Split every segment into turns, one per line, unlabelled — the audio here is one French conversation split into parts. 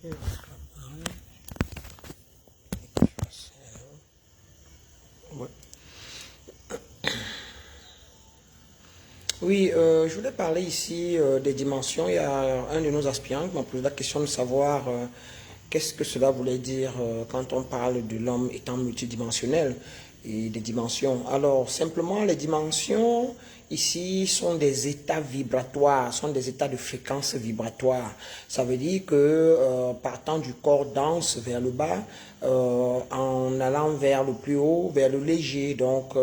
Oui, je voulais parler ici des dimensions. Il y a un de nos aspirants qui m'a posé la question de savoir qu'est-ce que cela voulait dire quand on parle de l'homme étant multidimensionnel et des dimensions. Alors, simplement, les dimensions ici sont des états vibratoires, sont des états de fréquence vibratoire. Ça veut dire que partant du corps dense vers le bas, en allant vers le plus haut, vers le léger, donc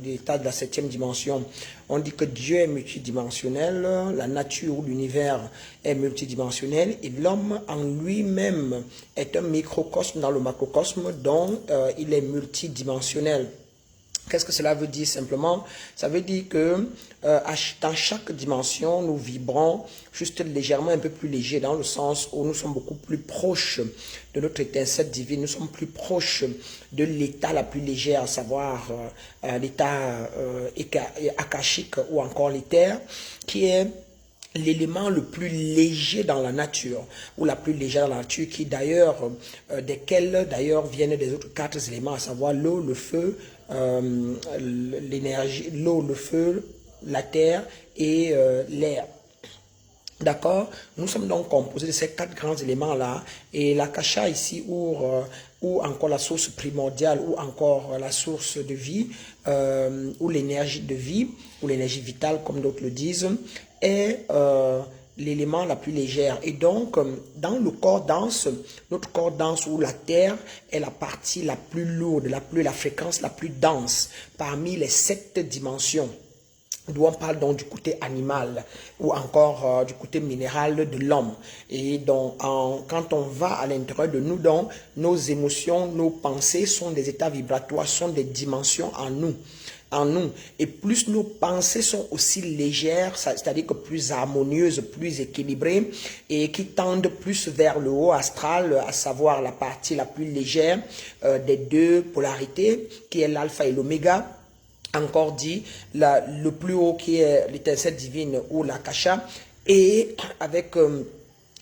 l'état de la 7e dimension. On dit que Dieu est multidimensionnel, la nature ou l'univers est multidimensionnel et l'homme en lui-même est un microcosme dans le macrocosme dont il est multidimensionnel. Qu'est-ce que cela veut dire simplement? Ça veut dire que dans chaque dimension, nous vibrons juste légèrement un peu plus léger dans le sens où nous sommes beaucoup plus proches de notre étincelle divine, nous sommes plus proches de l'état la plus légère, à savoir l'état akashique ou encore l'éther, qui est l'élément le plus léger dans la nature, ou la plus légère dans la nature, qui d'ailleurs, desquels d'ailleurs viennent des autres 4 éléments, à savoir l'eau, le feu, l'énergie, l'eau, le feu, la terre et l'air. D'accord? Nous sommes donc composés de ces 4 grands éléments-là, et l'akasha ici, ou encore la source primordiale, ou encore la source de vie, ou l'énergie de vie, ou l'énergie vitale, comme d'autres le disent, est l'élément la plus légère. Et donc, dans le corps dense, notre corps dense ou la terre est la partie la plus lourde, la fréquence la plus dense parmi les 7 dimensions. D'où on parle donc du côté animal ou encore du côté minéral de l'homme. Et donc, quand on va à l'intérieur de nous, donc, nos émotions, nos pensées sont des états vibratoires, sont des dimensions en nous. Et plus nos pensées sont aussi légères, c'est-à-dire que plus harmonieuses, plus équilibrées et qui tendent plus vers le haut astral, à savoir la partie la plus légère des 2 polarités, qui est l'alpha et l'oméga. Encore dit, le plus haut qui est l'étincelle divine ou l'akasha, et avec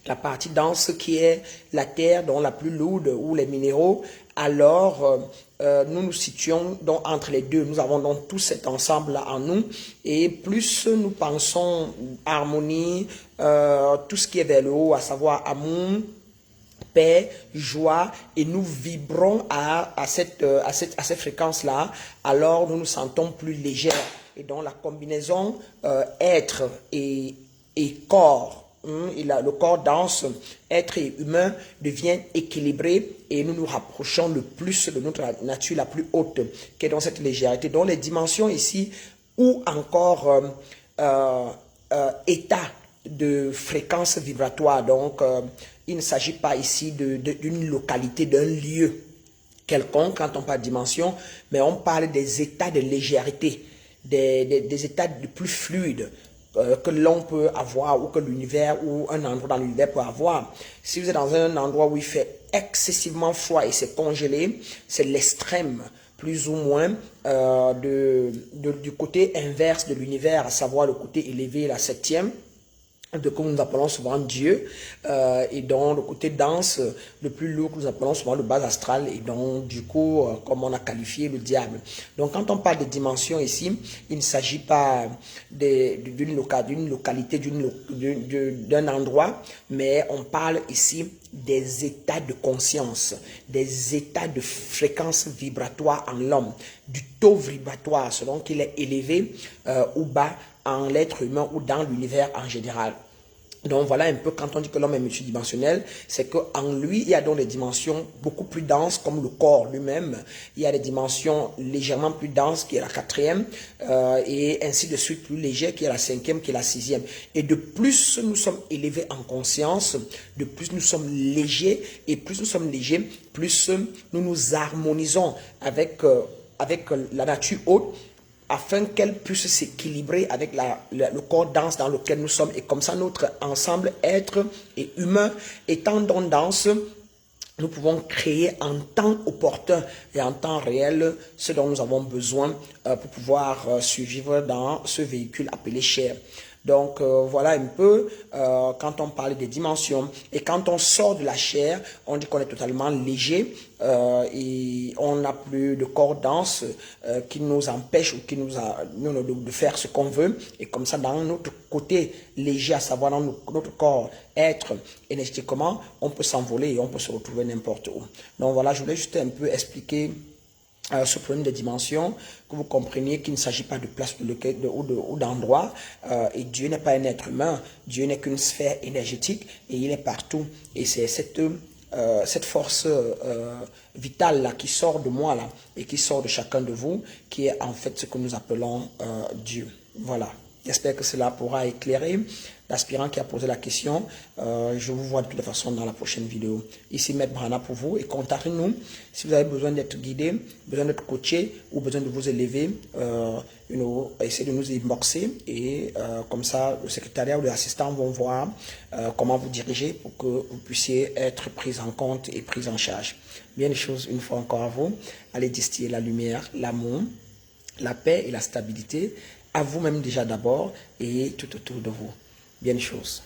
la partie dense qui est la terre, dont la plus lourde, ou les minéraux, alors nous nous situons donc entre les deux. Nous avons donc tout cet ensemble-là en nous, et plus nous pensons harmonie, tout ce qui est vers le haut, à savoir amour, paix, joie, et nous vibrons à cette fréquence-là, alors nous nous sentons plus légers. Et donc la combinaison être et corps, et le corps dense, être et humain devient équilibré, et nous nous rapprochons le plus de notre nature la plus haute, qui est dans cette légèreté. Donc les dimensions ici, ou encore état de fréquence vibratoire, donc il ne s'agit pas ici d'une localité, d'un lieu quelconque quand on parle de dimension, mais on parle des états de légèreté, des états de plus fluides que l'on peut avoir, ou que l'univers ou un endroit dans l'univers peut avoir. Si vous êtes dans un endroit où il fait excessivement froid et c'est congelé, c'est l'extrême plus ou moins du côté inverse de l'univers, à savoir le côté élevé, la 7e, de que nous appelons souvent Dieu, et donc le côté dense, le plus lourd que nous appelons souvent le bas astral, et donc du coup, comme on a qualifié, le diable. Donc quand on parle de dimension ici, il ne s'agit pas d'une localité, d'un endroit, mais on parle ici des états de conscience, des états de fréquence vibratoire en l'homme, du taux vibratoire selon qu'il est élevé ou bas en l'être humain ou dans l'univers en général. Donc voilà un peu, quand on dit que l'homme est multidimensionnel, c'est qu'en lui, il y a donc des dimensions beaucoup plus denses, comme le corps lui-même. Il y a des dimensions légèrement plus denses, qui est la 4e, et ainsi de suite, plus légère, qui est la 5e, qui est la 6e. Et de plus nous sommes élevés en conscience, de plus nous sommes légers, et plus nous sommes légers, plus nous nous harmonisons avec la nature haute, afin qu'elle puisse s'équilibrer avec le corps dense dans lequel nous sommes. Et comme ça, notre ensemble être et humain étant donc dense, nous pouvons créer en temps opportun et en temps réel ce dont nous avons besoin pour pouvoir survivre dans ce véhicule appelé chair. Donc, voilà un peu quand on parle des dimensions. Et quand on sort de la chair, on dit qu'on est totalement léger et on n'a plus de corps dense qui nous empêche ou qui nous a de faire ce qu'on veut. Et comme ça, dans notre côté léger, à savoir dans notre corps, être énergétiquement, on peut s'envoler et on peut se retrouver n'importe où. Donc voilà, je voulais juste un peu expliquer ce problème de dimension, que vous compreniez qu'il ne s'agit pas de place ou d'endroit, et Dieu n'est pas un être humain, Dieu n'est qu'une sphère énergétique, et il est partout, et c'est cette force vitale là qui sort de moi là, et qui sort de chacun de vous, qui est en fait ce que nous appelons Dieu. Voilà. J'espère que cela pourra éclairer l'aspirant qui a posé la question. Je vous vois de toute façon dans la prochaine vidéo. Ici, Maître Brana pour vous. Et contactez-nous si vous avez besoin d'être guidé, besoin d'être coaché ou besoin de vous élever. Essayez de nous inboxer et comme ça, le secrétariat ou les assistants vont voir comment vous diriger pour que vous puissiez être pris en compte et pris en charge. Bien des choses, une fois encore à vous. Allez distiller la lumière, l'amour, la paix et la stabilité à vous-même déjà d'abord et tout autour de vous. Bien des choses.